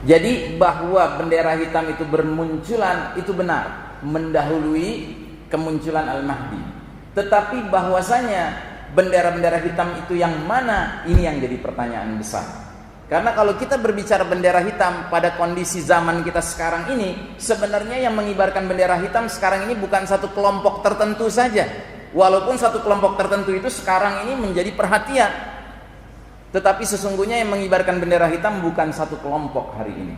Jadi bahwa bendera hitam itu bermunculan itu benar, mendahului kemunculan Al-Mahdi. Tetapi bahwasanya bendera-bendera hitam itu yang mana, ini yang jadi pertanyaan besar. Karena kalau kita berbicara bendera hitam pada kondisi zaman kita sekarang ini, sebenarnya yang mengibarkan bendera hitam sekarang ini bukan satu kelompok tertentu saja. Walaupun satu kelompok tertentu itu sekarang ini menjadi perhatian, tetapi sesungguhnya yang mengibarkan bendera hitam bukan satu kelompok hari ini.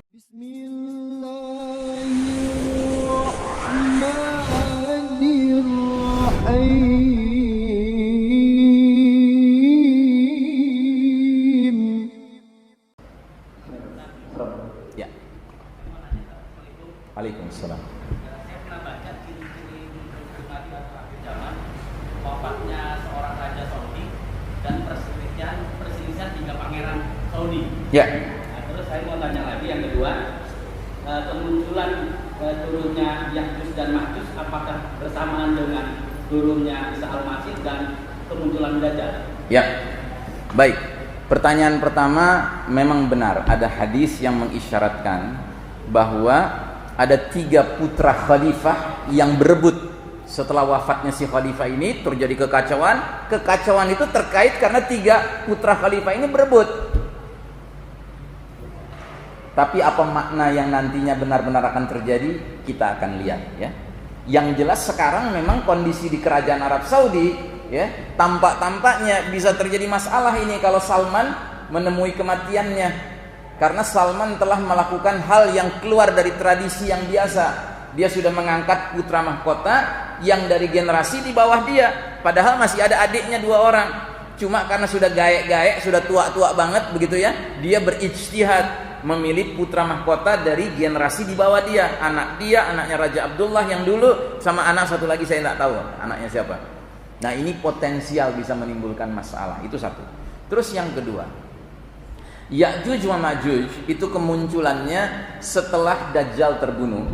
Bismillahirrahmanirrahim. Ya. Waalaikumsalam. Saya pernah baca ciri-ciri pribadi atau akhir zaman wafatnya seorang raja Saudi dan perselisihan hingga pangeran Saudi. Ya. Nah, terus saya mau tanya lagi yang kedua, kemunculan turunnya Ya'juj dan Ma'juj apakah bersamaan dengan turunnya Isa Al-Masih dan kemunculan Dajjal? Ya. Baik. Pertanyaan pertama, memang benar ada hadis yang mengisyaratkan bahwa ada 3 putra khalifah yang berebut. Setelah wafatnya si khalifah ini terjadi kekacauan. Kekacauan itu terkait karena 3 putra khalifah ini berebut. Tapi apa makna yang nantinya benar-benar akan terjadi, kita akan lihat ya. Yang jelas sekarang memang kondisi di kerajaan Arab Saudi ya, tampak-tampaknya bisa terjadi masalah ini kalau Salman menemui kematiannya. Karena Salman telah melakukan hal yang keluar dari tradisi yang biasa. Dia sudah mengangkat putra mahkota yang dari generasi di bawah dia, padahal masih ada adiknya 2 orang. Cuma karena sudah gaek-gaek, sudah tua-tua banget begitu ya, dia berijtihad memilih putra mahkota dari generasi di bawah dia. Anaknya Raja Abdullah yang dulu, sama anak satu lagi saya tidak tahu anaknya siapa. Nah ini potensial bisa menimbulkan masalah. Itu satu. Terus yang kedua, Ya'juj wa Ma'juj itu kemunculannya setelah Dajjal terbunuh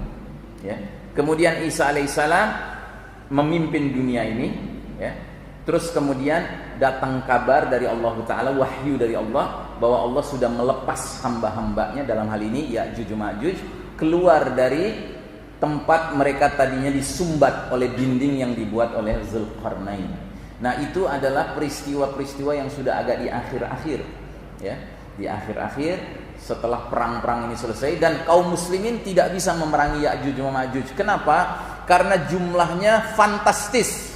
ya. Kemudian Isa alaihissalam memimpin dunia ini ya. Terus kemudian datang kabar dari Allah Ta'ala, wahyu dari Allah, bahwa Allah sudah melepas hamba-hambanya, dalam hal ini Ya'juj wa Ma'juj, keluar dari tempat mereka tadinya disumbat oleh dinding yang dibuat oleh Zulkarnain. Nah itu adalah peristiwa-peristiwa yang sudah agak di akhir-akhir ya. Di akhir-akhir setelah perang-perang ini selesai, dan kaum muslimin tidak bisa memerangi Ya'juj wa Ma'juj. Kenapa? Karena jumlahnya fantastis.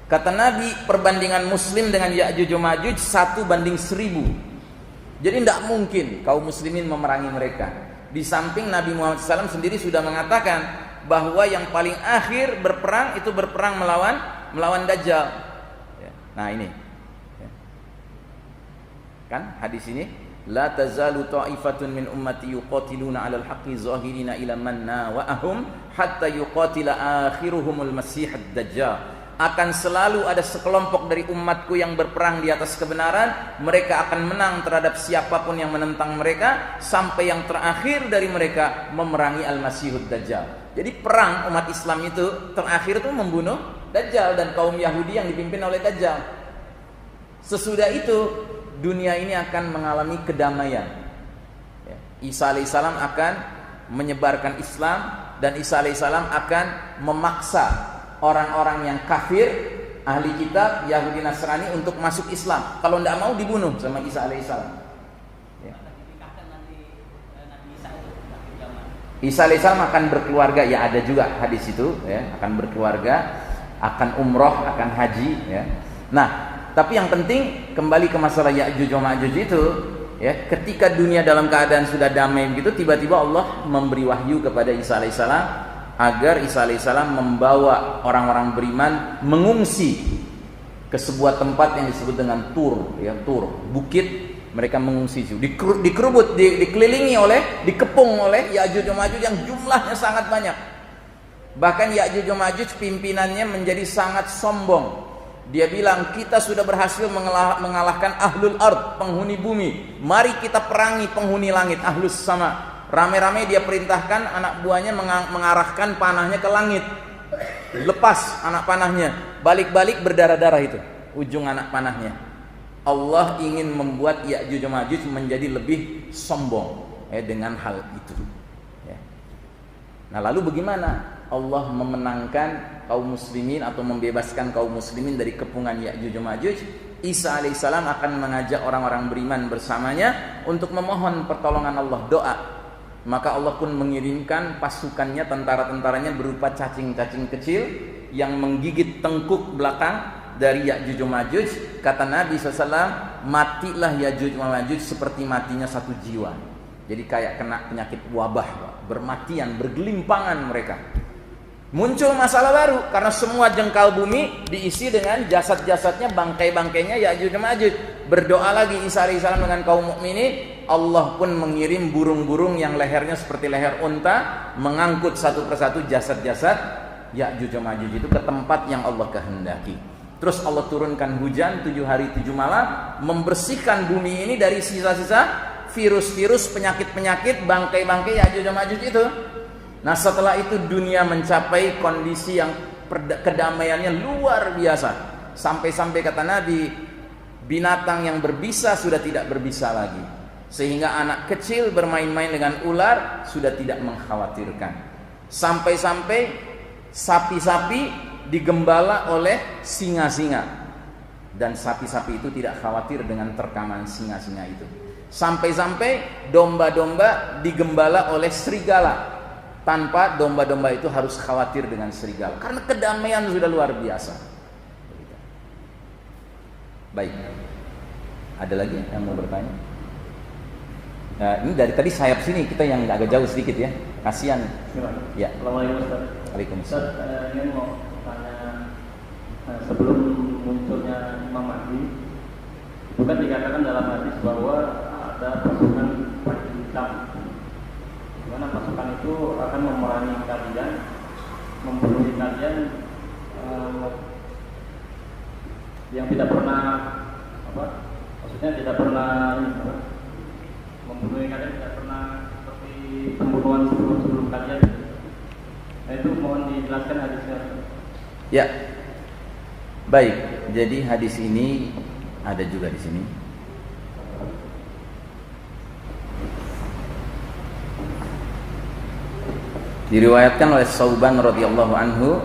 Kata Nabi, perbandingan muslim dengan Ya'juj wa Ma'juj 1:1000. Jadi tidak mungkin kaum muslimin memerangi mereka. Di samping Nabi Muhammad SAW sendiri sudah mengatakan bahwa yang paling akhir berperang itu berperang melawan Dajjal. Nah ini kan hadis ini, la tazalu ta'ifatun min ummati yuqatiluna 'alal haqqi zahirina ila man nawa'ahum hatta yuqatila akhiruhumul masih ad-dajjal. Akan selalu ada sekelompok dari umatku yang berperang di atas kebenaran. Mereka akan menang terhadap siapapun yang menentang mereka, sampai yang terakhir dari mereka memerangi Al-Masihud Dajjal. Jadi perang umat Islam itu terakhir itu membunuh Dajjal dan kaum Yahudi yang dipimpin oleh Dajjal. Sesudah itu dunia ini akan mengalami kedamaian. Isa alaihissalam akan menyebarkan Islam, dan Isa alaihissalam akan memaksa orang-orang yang kafir, ahli kitab, Yahudi Nasrani untuk masuk Islam. Kalau tidak mau dibunuh sama Isa alaihissalam. Isa alaihissalam akan berkeluarga, ya ada juga hadis itu ya, akan berkeluarga, akan umroh, akan haji ya. Nah, tapi yang penting kembali ke masalah Ya'juj wa Ma'juj itu ya, ketika dunia dalam keadaan sudah damai begitu, tiba-tiba Allah memberi wahyu kepada Isa alaihissalam agar Isa alaihissalam membawa orang-orang beriman mengungsi ke sebuah tempat yang disebut dengan Tur ya, Tur, bukit. Mereka mengungsi itu, dikerubut, dikelilingi dikepung oleh Ya'juj wa Ma'juj yang jumlahnya sangat banyak. Bahkan Ya'juj wa Ma'juj pimpinannya menjadi sangat sombong. Dia bilang, kita sudah berhasil mengalahkan ahlul ard, penghuni bumi. Mari kita perangi penghuni langit, ahlus sama. Rame-rame dia perintahkan anak buahnya mengarahkan panahnya ke langit. Lepas anak panahnya, balik-balik berdarah-darah itu ujung anak panahnya. Allah ingin membuat Ya'juj wa Ma'juj menjadi lebih sombong dengan hal itu. Ya. Nah, lalu bagaimana Allah memenangkan kaum muslimin atau membebaskan kaum muslimin dari kepungan Ya'juj Ma'juj? Isa alaihissalam akan mengajak orang-orang beriman bersamanya untuk memohon pertolongan Allah, doa. Maka Allah pun mengirimkan pasukannya, tentara-tentaranya berupa cacing-cacing kecil yang menggigit tengkuk belakang dari Ya'juj Ma'juj. Kata Nabi SAW, matilah Ya'juj Ma'juj seperti matinya satu jiwa. Jadi kayak kena penyakit wabah, bermatian, bergelimpangan mereka. Muncul masalah baru karena semua jengkal bumi diisi dengan jasad-jasadnya, bangkai-bangkainya Ya'juj Ma'juj. Berdoa lagi Isa alaihissalam dengan kaum mukminin, Allah pun mengirim burung-burung yang lehernya seperti leher unta, mengangkut satu persatu jasad-jasad Ya'juj Ma'juj itu ke tempat yang Allah kehendaki. Terus Allah turunkan hujan 7 hari 7 malam, membersihkan bumi ini dari sisa-sisa virus-virus, penyakit-penyakit, bangkai-bangkai Ya'juj Ma'juj itu. Nah, setelah itu dunia mencapai kondisi yang kedamaiannya luar biasa. Sampai-sampai kata Nabi, binatang yang berbisa sudah tidak berbisa lagi. Sehingga anak kecil bermain-main dengan ular sudah tidak mengkhawatirkan. Sampai-sampai sapi-sapi digembala oleh singa-singa. Dan sapi-sapi itu tidak khawatir dengan terkaman singa-singa itu. Sampai-sampai domba-domba digembala oleh serigala, tanpa domba-domba itu harus khawatir dengan serigala, karena kedamaian sudah luar biasa. Baik, ada lagi yang mau bertanya? Nah, ini dari tadi sayap sini kita yang agak jauh sedikit ya, kasihan. Ya. Assalamualaikum Ustaz. Waalaikumsalam. Ustaz, ini mau tanya, sebelum munculnya Imam Mahdi, bukan dikatakan dalam hadis bahwa ada pasukan baju hitam, di mana pasukan itu akan memerangi kalian, membunuh kalian, yang tidak pernah maksudnya tidak pernah membunuh kalian, tidak pernah seperti pembunuhan sebelum kalian. Nah, itu mohon dijelaskan hadisnya. Ya, baik. Jadi hadis ini ada juga di sini. Diriwayatkan oleh Sauban radhiyallahu anhu,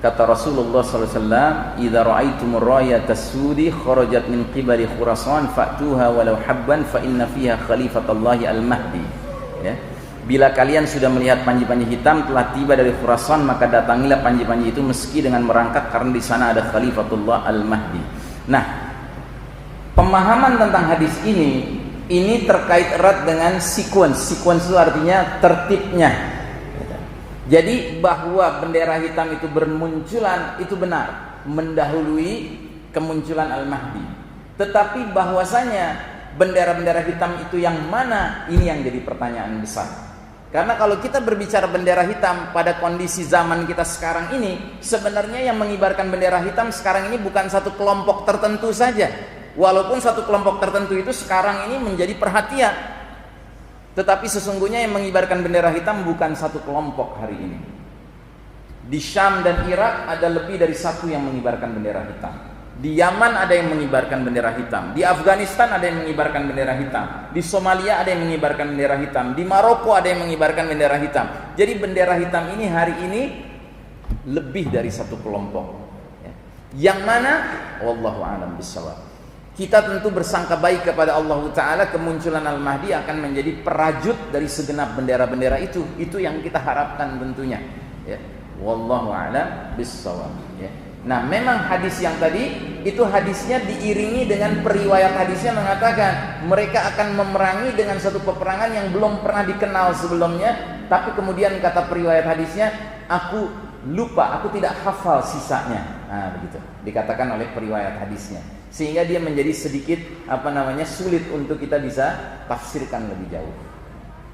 kata Rasulullah sallallahu alaihi wasallam, "Idza ra'aitumur rayatas sudi kharajat min qibali Khurasan fa'tuha walau habban fa inna fiha khalifatallahi al-mahdi." Ya. Bila kalian sudah melihat panji-panji hitam telah tiba dari Khurasan, maka datangilah panji-panji itu meski dengan merangkak, karena di sana ada khalifatullah al-mahdi. Nah, pemahaman tentang hadis ini terkait erat dengan sequence. Sequence itu artinya tertibnya. Jadi bahwa bendera hitam itu bermunculan itu benar, mendahului kemunculan Al-Mahdi. Tetapi bahwasanya bendera-bendera hitam itu yang mana, ini yang jadi pertanyaan besar. Karena kalau kita berbicara bendera hitam pada kondisi zaman kita sekarang ini, sebenarnya yang mengibarkan bendera hitam sekarang ini bukan satu kelompok tertentu saja. Walaupun satu kelompok tertentu itu sekarang ini menjadi perhatian, tetapi sesungguhnya yang mengibarkan bendera hitam bukan satu kelompok hari ini. Di Syam dan Irak ada lebih dari satu yang mengibarkan bendera hitam. Di Yaman ada yang mengibarkan bendera hitam. Di Afghanistan ada yang mengibarkan bendera hitam. Di Somalia ada yang mengibarkan bendera hitam. Di Maroko ada yang mengibarkan bendera hitam. Jadi bendera hitam ini hari ini lebih dari satu kelompok. Yang mana? Wallahu a'lam bishawab. Kita tentu bersangka baik kepada Allah Ta'ala, kemunculan Al-Mahdi akan menjadi perajut dari segenap bendera-bendera itu. Itu yang kita harapkan tentunya. Ya. Wallahu a'lam bishawab. Ya. Nah, memang hadis yang tadi itu hadisnya diiringi dengan periwayat hadisnya mengatakan mereka akan memerangi dengan satu peperangan yang belum pernah dikenal sebelumnya. Tapi kemudian kata periwayat hadisnya, aku lupa, aku tidak hafal sisanya. Nah, begitu dikatakan oleh periwayat hadisnya, sehingga dia menjadi sedikit sulit untuk kita bisa tafsirkan lebih jauh.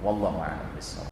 Wallahu a'lam bishawab.